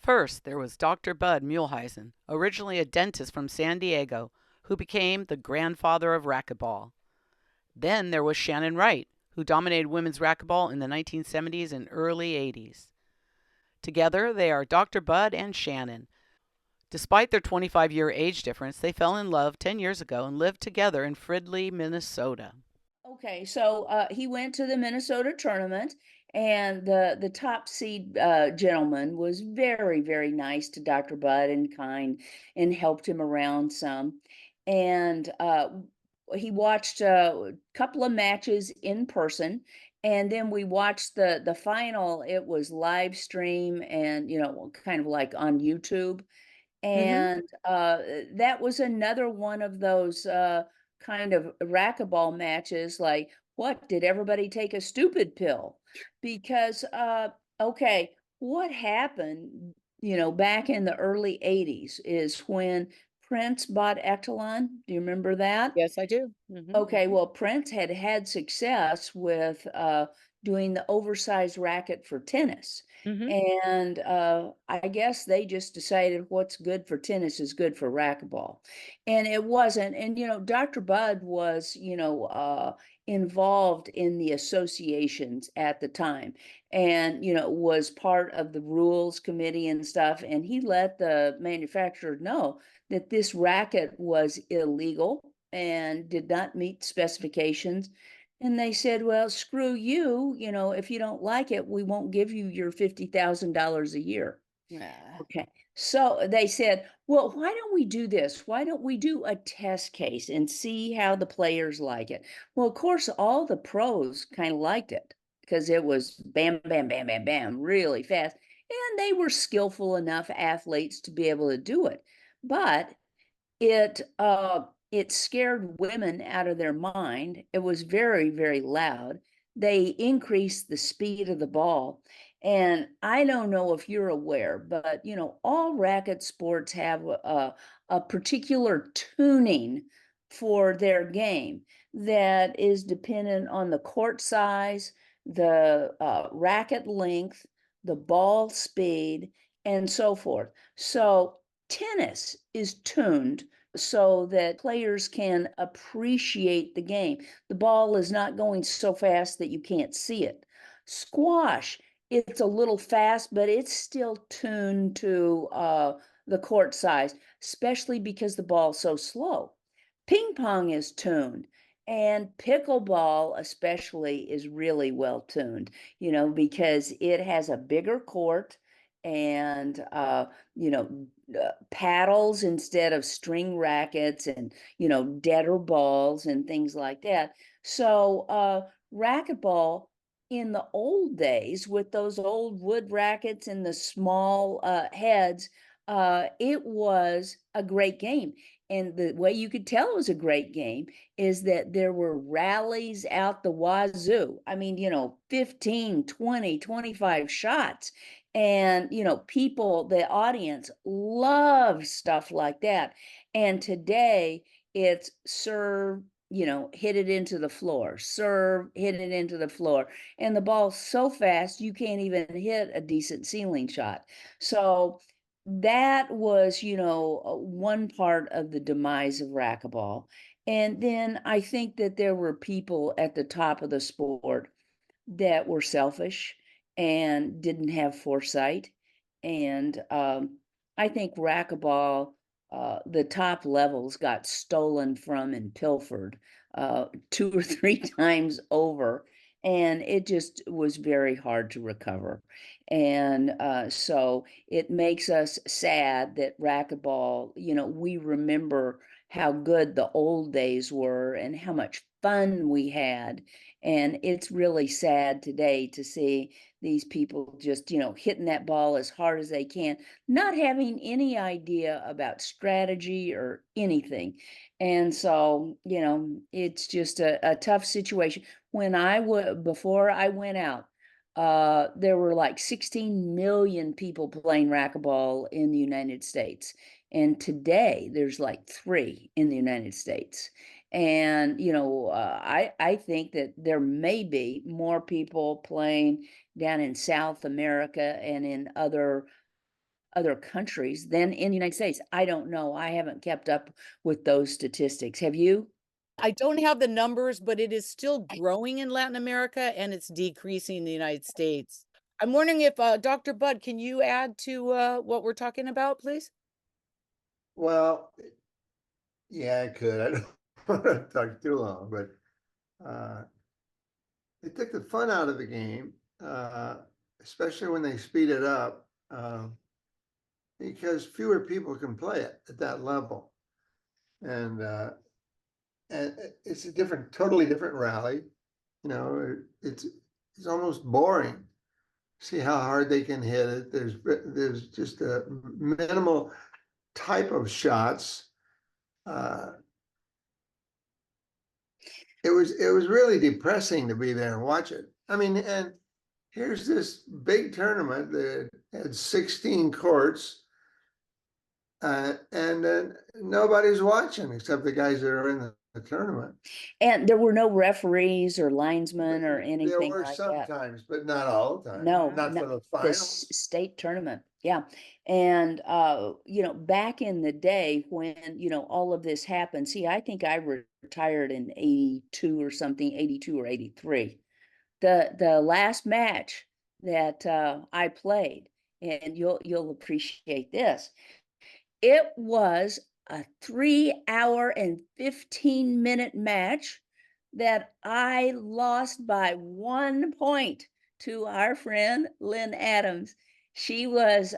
First, there was Dr. Bud Muehlheisen, originally a dentist from San Diego, who became the grandfather of racquetball. Then there was Shannon Wright, who dominated women's racquetball in the 1970s and early 80s. Together, they are Dr. Bud and Shannon. Despite their 25-year age difference, they fell in love 10 years ago and lived together in Fridley, Minnesota. Okay, so he went to the Minnesota tournament, and the top seed gentleman was very, very nice to Dr. Bud and kind, and helped him around some. And he watched a couple of matches in person, and then we watched the final. It was live stream, and kind of like on YouTube. Hmm. And, that was another one of those, kind of racquetball matches, like, what, did everybody take a stupid pill? Because, okay, what happened, back in the early '80s is when Prince bought Echelon. Do you remember that? Yes, I do. Hmm. Okay, well, Prince had had success with, doing the oversized racket for tennis, Hmm. and, I guess they just decided what's good for tennis is good for racquetball, and it wasn't. And, Dr. Budd was, involved in the associations at the time, and, was part of the rules committee and stuff, and he let the manufacturer know that this racket was illegal and did not meet specifications. And they said, well, screw you, if you don't like it, we won't give you your $50,000 a year. Yeah. Okay. So they said, well, why don't we do this? Why don't we do a test case and see how the players like it? Well, of course, all the pros kind of liked it because it was bam, bam, bam, bam, bam, really fast. And they were skillful enough athletes to be able to do it. But it scared women out of their mind. It was very, very loud. They increased the speed of the ball. And I don't know if you're aware, but all racket sports have a particular tuning for their game that is dependent on the court size, the racket length, the ball speed, and so forth. So tennis is tuned so that players can appreciate the game. The ball is not going so fast that you can't see it. Squash, it's a little fast, but it's still tuned to the court size, especially because the ball's so slow. Ping pong is tuned. And pickleball, especially, is really well tuned, because it has a bigger court and, paddles instead of string rackets, and deader balls and things like that. So racquetball in the old days with those old wood rackets and the small heads, it was a great game. And the way you could tell it was a great game is that there were rallies out the wazoo. I mean, 15, 20, 25 shots, and, people, the audience love stuff like that. And today it's serve, hit it into the floor, serve, hit it into the floor. And the ball's so fast, you can't even hit a decent ceiling shot. So that was, one part of the demise of racquetball. And then I think that there were people at the top of the sport that were selfish and didn't have foresight. And I think racquetball, the top levels got stolen from and pilfered two or three times over. And it just was very hard to recover. And so it makes us sad that racquetball, we remember how good the old days were and how much fun we had. And it's really sad today to see these people just, hitting that ball as hard as they can, not having any idea about strategy or anything. And so, it's just a tough situation. Before I went out, there were like 16 million people playing racquetball in the United States. And today there's like three in the United States. And, I think that there may be more people playing down in South America and in other other countries than in the United States. I don't know. I haven't kept up with those statistics. Have you? I don't have the numbers, but it is still growing in Latin America and it's decreasing in the United States. I'm wondering if Dr. Budd, can you add to what we're talking about, please? Well, yeah, I could. I don't want to talk too long, but it took the fun out of the game, especially when they speed it up, because fewer people can play it at that level. And it's a totally different rally. You know, it's almost boring. See how hard they can hit it. There's just a minimal type of shots. It was really depressing to be there and watch it. I mean, and here's this big tournament that had 16 courts, and then nobody's watching except the guys that are in the tournament. And there were no referees or linesmen or anything There were like that. sometimes, but not all the time. No, not for the the finals. state tournament. Yeah. And, you know, back in the day when, you know, all of this happened, see, I think I retired in 82 or something, 82 or 83. The last match that I played, and you'll appreciate this, it was a 3 hour and 15-minute match that I lost by 1 point to our friend Lynn Adams. She was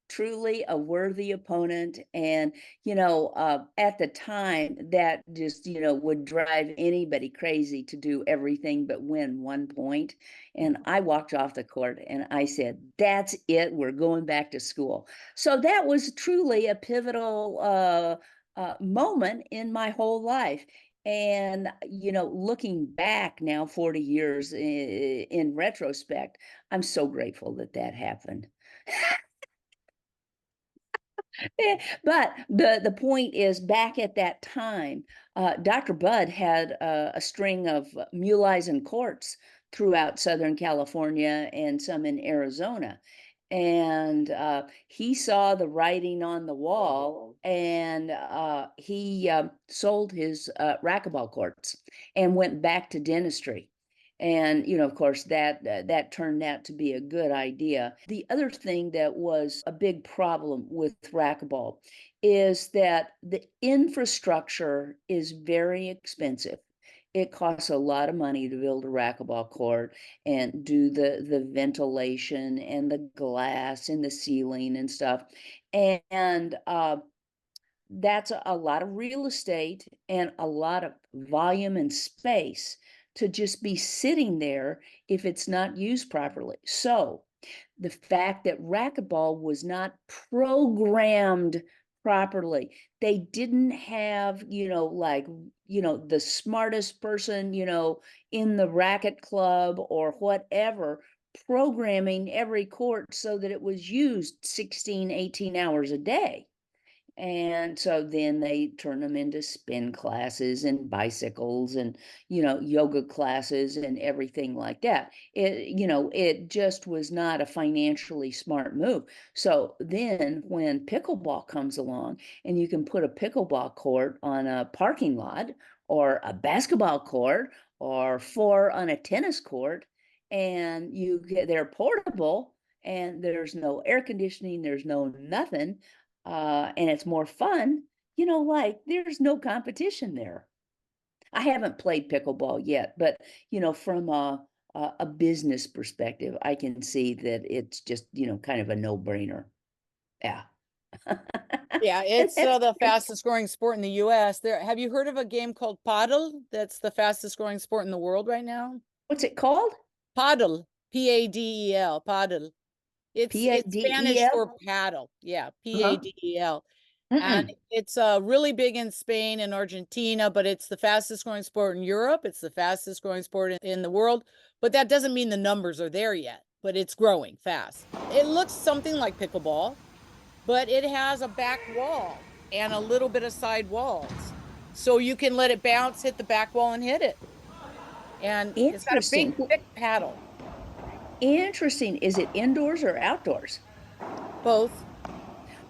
truly a worthy opponent, and you know, at the time, that just, you know, would drive anybody crazy to do everything but win 1 point. And I walked off the court and I said, "That's it. We're going back to school." So that was truly a pivotal moment in my whole life. And, you know, looking back now, 40 years in retrospect, I'm so grateful that that happened. But the point is, back at that time, Dr. Budd had a string of Muleisen courts throughout Southern California and some in Arizona. And he saw the writing on the wall, and he sold his racquetball courts and went back to dentistry. And, you know, of course, that turned out to be a good idea. The other thing that was a big problem with racquetball is that the infrastructure is very expensive. It costs a lot of money to build a racquetball court and do the ventilation and the glass in the ceiling and stuff. And that's a lot of real estate and a lot of volume and space to just be sitting there if it's not used properly. So the fact that racquetball was not programmed properly, they didn't have, you know, like, you know, the smartest person, you know, in the racket club or whatever, programming every court so that it was used 16, 18 hours a day. And so then they turn them into spin classes and bicycles and, you know, yoga classes and everything like that. You know, it just was not a financially smart move. So then when pickleball comes along and you can put a pickleball court on a parking lot or a basketball court or four on a tennis court, and they're portable and there's no air conditioning, there's no nothing, and it's more fun, you know, like there's no competition there. I haven't played pickleball yet, but you know, from a business perspective, I can see that it's just, you know, kind of a no-brainer. Yeah. Yeah, it's the fastest growing sport in the US. Have you heard of a game called Pádel? That's the fastest growing sport in the world right now. What's it called? Pádel, P-A-D-E-L, Pádel. It's Spanish P-A-D-E-L? for paddle. Yeah, Uh-huh. P-A-D-E-L. And Mm-mm. it's really big in Spain and Argentina, but it's the fastest growing sport in Europe. It's the fastest growing sport in the world. But that doesn't mean the numbers are there yet, but it's growing fast. It looks something like pickleball, but it has a back wall and a little bit of side walls. So you can let it bounce, hit the back wall, and hit it. And it's got a big, Interesting. thick paddle. Interesting. Is it indoors or outdoors? Both.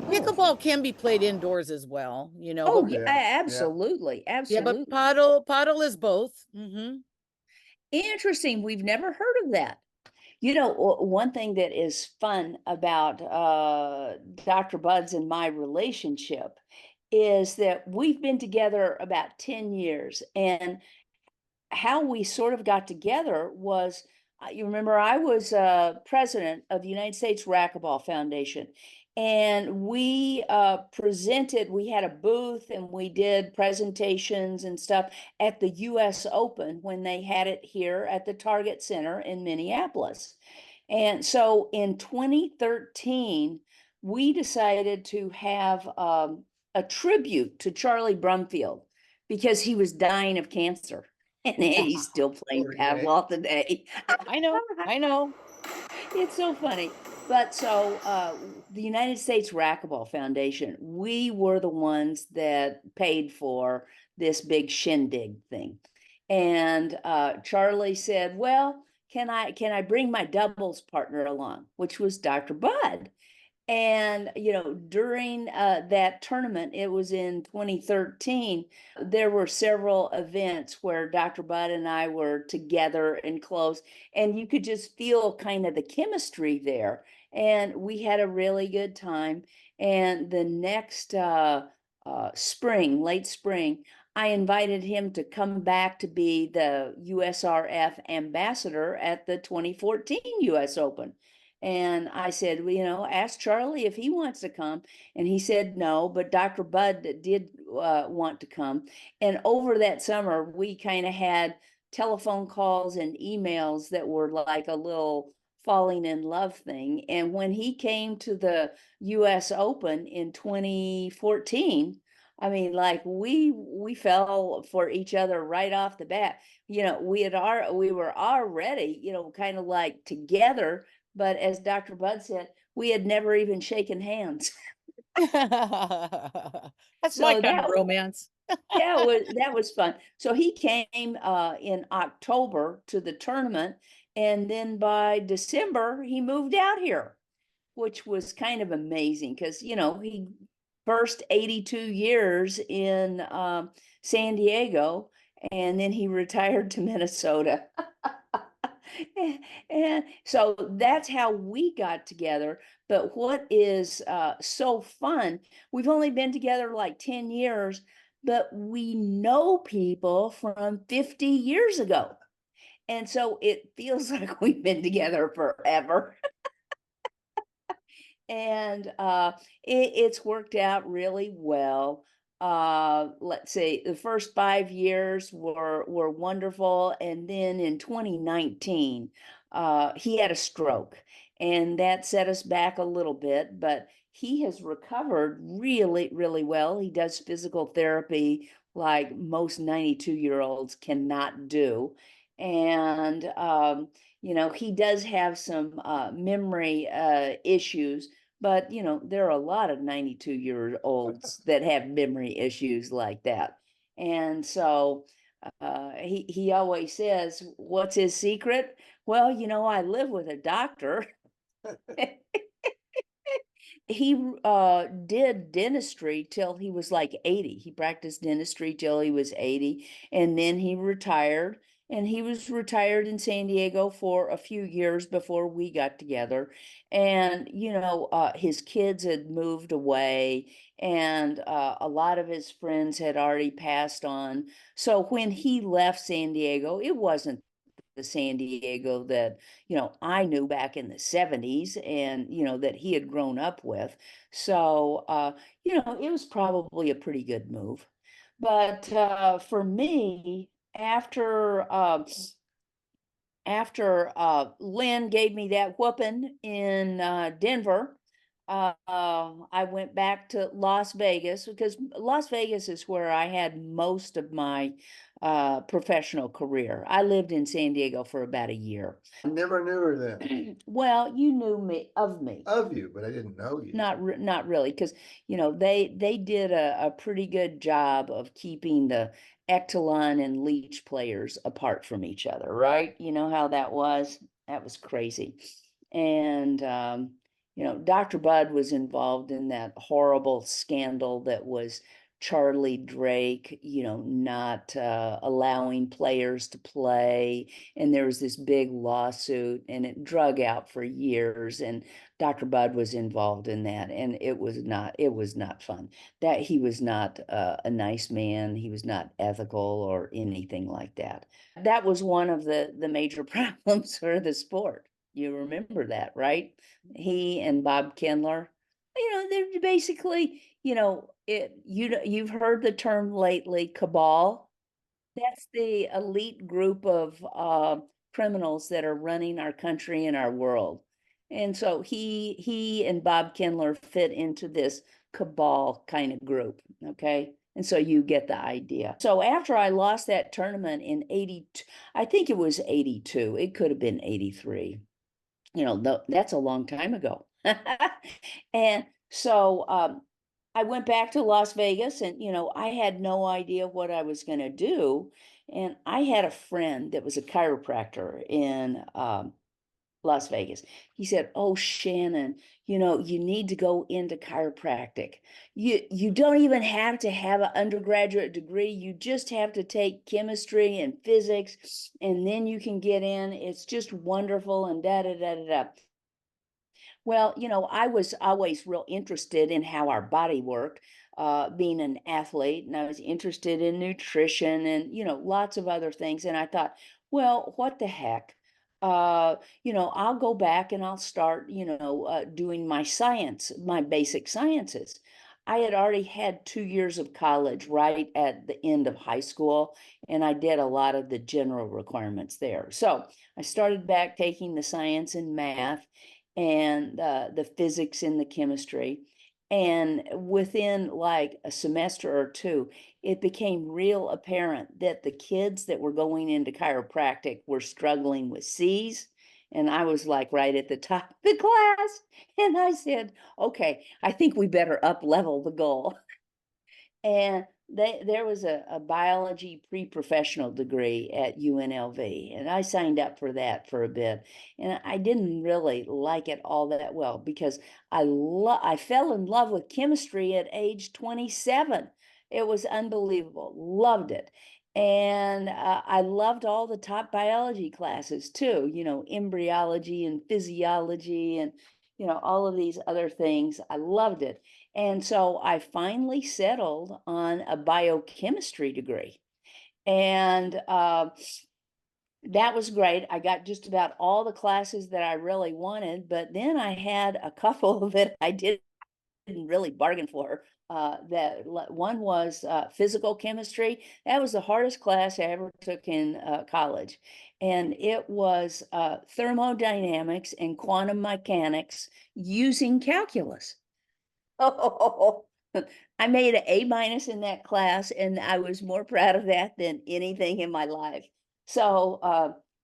Pickleball can be played indoors as well, Oh, but yeah, absolutely, but absolutely. paddle is both. Interesting. We've never heard of that. One thing that is fun about Dr. Buds and my relationship is that we've been together about 10 years. And how we sort of got together was, you remember, I was president of the United States Racquetball Foundation. And we we had a booth and we did presentations and stuff at the US Open when they had it here at the Target Center in Minneapolis. And so in 2013, we decided to have a tribute to Charlie Brumfield because he was dying of cancer. And he's still playing Poor guy. paddleball today. I know. It's so funny. But so the United States Racquetball Foundation, we were the ones that paid for this big shindig thing. And Charlie said, "Well, can I bring my doubles partner along?" Which was Dr. Bud. And, during that tournament, it was in 2013, there were several events where Dr. Bud and I were together and close, and you could just feel kind of the chemistry there. And we had a really good time. And the next spring, late spring, I invited him to come back to be the USRF ambassador at the 2014 US Open. And I said, well, ask Charlie if he wants to come. And he said no, but Dr. Bud did want to come. And over that summer, we kind of had telephone calls and emails that were like a little falling in love thing. And when he came to the US Open in 2014, I mean, like we fell for each other right off the bat. We were already, kind of like together, but as Dr. Bud said, we had never even shaken hands. That's my So kind of romance. yeah, that was fun. So he came in October to the tournament, and then by December he moved out here, which was kind of amazing because he first 82 years in San Diego, and then he retired to Minnesota. And so that's how we got together. But what is so fun, we've only been together like 10 years, but we know people from 50 years ago. And so it feels like we've been together forever. And it's worked out really well. Let's see, the first 5 years were wonderful, and then in 2019, he had a stroke, and that set us back a little bit. But he has recovered really, really well. He does physical therapy like most 92-year-olds cannot do, and he does have some memory issues, but there are a lot of 92-year-olds that have memory issues like that. And so he always says, what's his secret? Well, I live with a doctor. He did dentistry till he was like 80. He practiced dentistry till he was 80, and then he retired. And he was retired in San Diego for a few years before we got together. And his kids had moved away, and a lot of his friends had already passed on. So when he left San Diego, it wasn't the San Diego that I knew back in the 70s, and that he had grown up with. So it was probably a pretty good move. But for me, after Lynn gave me that whooping in Denver, I went back to Las Vegas because Las Vegas is where I had most of my professional career. I lived in San Diego for about a year. I never knew her then. Well, you knew me. Of you, but I didn't know you. Not really, because they did a pretty good job of keeping the Echelon and Leech players apart from each other, right? You know how that was? That was crazy. And Dr. Budd was involved in that horrible scandal that was Charlie Drake, not allowing players to play. And there was this big lawsuit and it drug out for years. And Dr. Budd was involved in that. And it was not fun. That he was not a nice man. He was not ethical or anything like that. That was one of the major problems for the sport. You remember that, right? He and Bob Kindler, they're basically, you've heard the term lately, cabal. That's the elite group of criminals that are running our country and our world. And so he and Bob Kindler fit into this cabal kind of group, okay? And so you get the idea. So after I lost that tournament in 82, I think it was 82, it could have been 83. That's a long time ago. And so I went back to Las Vegas and, I had no idea what I was going to do. And I had a friend that was a chiropractor in Las Vegas. He said, "Oh, Shannon, you need to go into chiropractic. You don't even have to have an undergraduate degree. You just have to take chemistry and physics, and then you can get in. It's just wonderful and da da da da da." Well, I was always real interested in how our body worked, being an athlete, and I was interested in nutrition and, lots of other things. And I thought, well, what the heck? I'll go back and I'll start, doing my science, my basic sciences. I had already had 2 years of college right at the end of high school, and I did a lot of the general requirements there. So I started back taking the science and math and the physics and the chemistry. And within like a semester or two, it became real apparent that the kids that were going into chiropractic were struggling with C's. And I was like right at the top of the class. And I said, okay, I think we better up level the goal. And there was a biology pre-professional degree at UNLV, and I signed up for that for a bit. And I didn't really like it all that well because I fell in love with chemistry at age 27. It was unbelievable. Loved it. And I loved all the top biology classes too, embryology and physiology and all of these other things. I loved it. And so I finally settled on a biochemistry degree. And that was great. I got just about all the classes that I really wanted, but then I had a couple that I didn't really bargain for. That one was physical chemistry. That was the hardest class I ever took in college. And it was thermodynamics and quantum mechanics using calculus. Oh, I made an A- in that class, and I was more proud of that than anything in my life. So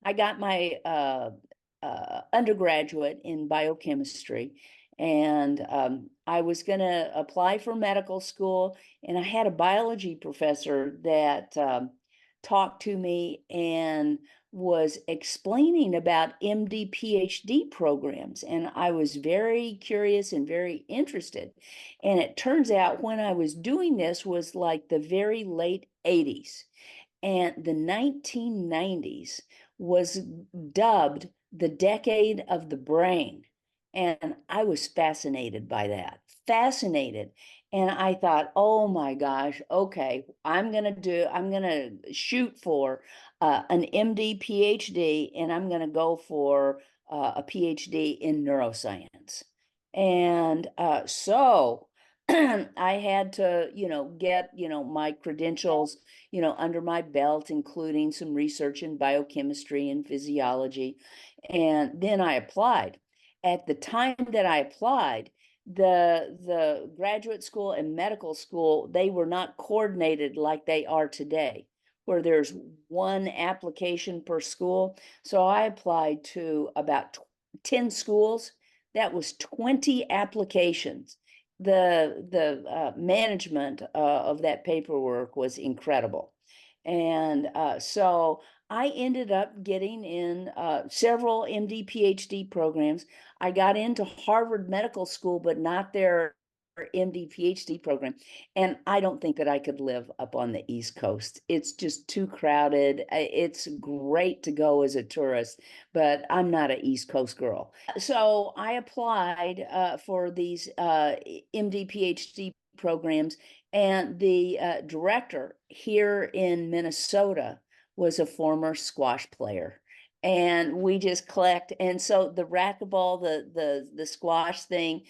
I got my undergraduate in biochemistry, and I was going to apply for medical school, and I had a biology professor that talked to me and was explaining about MD PhD programs, and I was very curious and very interested. And it turns out when I was doing this was like the very late 80s, and the 1990s was dubbed the decade of the brain. And I was fascinated by that, fascinated. And I thought, oh my gosh, okay, I'm going to shoot for an MD, PhD, and I'm going to go for a PhD in neuroscience. And so I had to, get, my credentials, under my belt, including some research in biochemistry and physiology. And then I applied. At the time that I applied, the graduate school and medical school, they were not coordinated like they are today, where there's one application per school. So I applied to about 10 schools. That was 20 applications. The management of that paperwork was incredible. And so I ended up getting in several MD, PhD programs. I got into Harvard Medical School, but not their MD, PhD program. And I don't think that I could live up on the East Coast. It's just too crowded. It's great to go as a tourist, but I'm not an East Coast girl. So I applied for these MD, PhD programs, and the director here in Minnesota was a former squash player. And we just collect, and so the racquetball, the squash thing,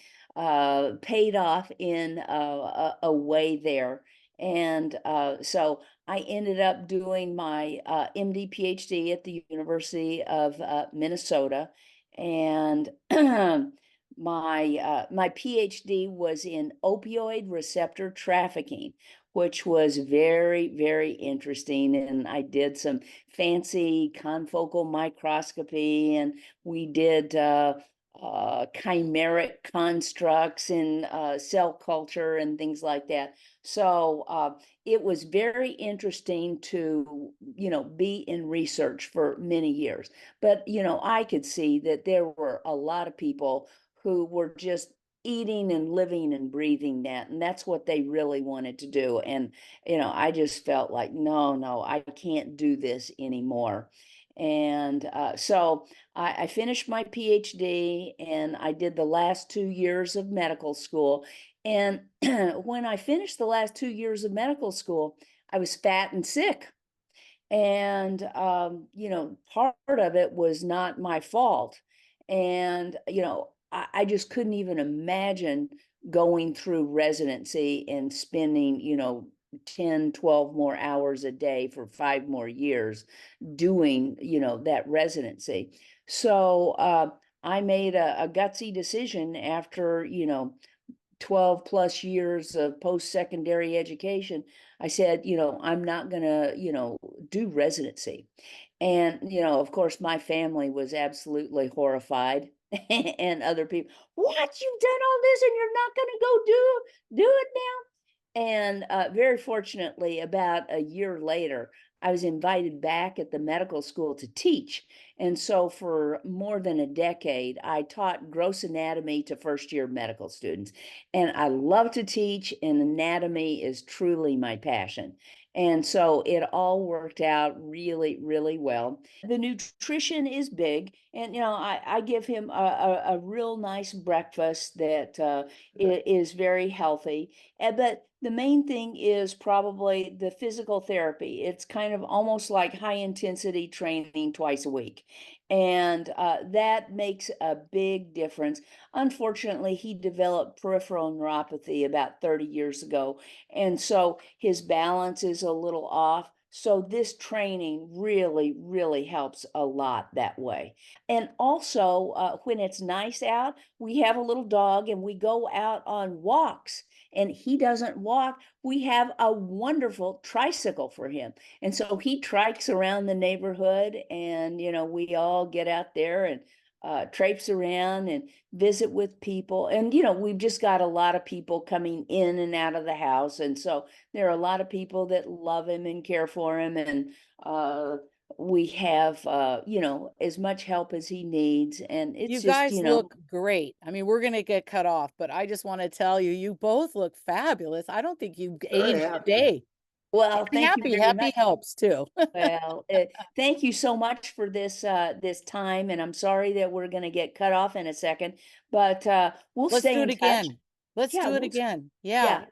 paid off in a way there. And so I ended up doing my MD PhD at the University of Minnesota, and my PhD was in opioid receptor trafficking, which was very, very interesting. And I did some fancy confocal microscopy, and we did chimeric constructs in cell culture and things like that. So it was very interesting to, be in research for many years. But, I could see that there were a lot of people who were just eating and living and breathing that, and that's what they really wanted to do. And I just felt like, no, I can't do this anymore. And so I finished my PhD, and I did the last 2 years of medical school. And when I finished the last 2 years of medical school, I was fat and sick. And part of it was not my fault. And I just couldn't even imagine going through residency and spending 10, 12 more hours a day for 5 more years doing that residency. So I made a gutsy decision after 12 plus years of post-secondary education. I said, I'm not going to, do residency. And, of course, my family was absolutely horrified. And other people, what, you've done all this and you're not going to go do it now? And very fortunately, about a year later, I was invited back at the medical school to teach. And so for more than a decade, I taught gross anatomy to first year medical students. And I love to teach, and anatomy is truly my passion. And so it all worked out really, really well. The nutrition is big. And, I give him a real nice breakfast that is very healthy. But the main thing is probably the physical therapy. It's kind of almost like high intensity training twice a week. And that makes a big difference. Unfortunately, he developed peripheral neuropathy about 30 years ago. And so his balance is a little off. So this training really, really helps a lot that way. And also, when it's nice out, we have a little dog and we go out on walks, and he doesn't walk. We have a wonderful tricycle for him. And so he trikes around the neighborhood, and, we all get out there and traipse around and visit with people. And, we've just got a lot of people coming in and out of the house. And so there are a lot of people that love him and care for him. And we have, as much help as he needs. And it's You just, guys look great. I mean, we're going to get cut off, but I just want to tell you, you both look fabulous. I don't think you've Very aged a happy. day. well, Be thank you happy. very Happy much. helps too. Well, thank you so much for this time, and I'm sorry that we're going to get cut off in a second, but we'll Let's stay do in it touch. again. Let's Yeah, do it again. Yeah. yeah,